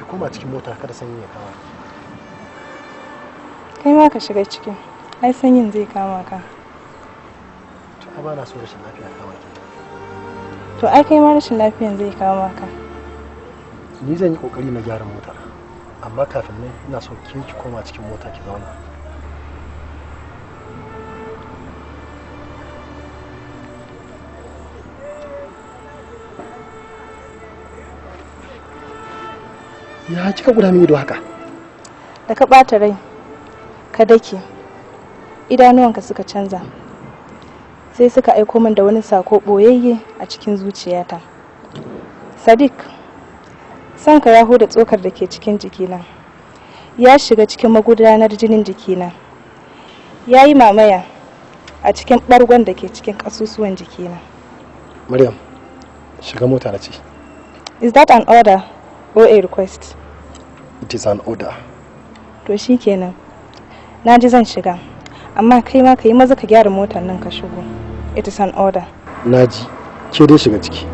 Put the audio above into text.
ki koma cikin mota kada sanyi ya kama kai ma ka shiga cikin ai sanyin zai kama ka to ai ba na so rashin lafiya kama ki to ai kai ma rashin lafiyan zai kama ka ni zan yi kokari na gyara motar amma kafin nan ina so ki koma cikin mota ki zauna ya kika guda min ido haka da ka ɓata rai ka dake idanuwanka suka canza sai suka aiko min da wani sako ɓoyayye a cikin zuciyata. Sadiq, sanka ya huda tsokar da ke cikin jikina, ya shiga cikin magudanar jinin jikina, ya yi mamaya a cikin ɓargon da ke cikin ƙasusuwan jikina. Maryam, shiga mota na ce. Is that an order or a request? It is an order. To shi kenan, na ji zan shiga, amma kai ma ka yi maza ka gyara motar nan ka shigo. It is an order. Naji, ke dai shiga ciki.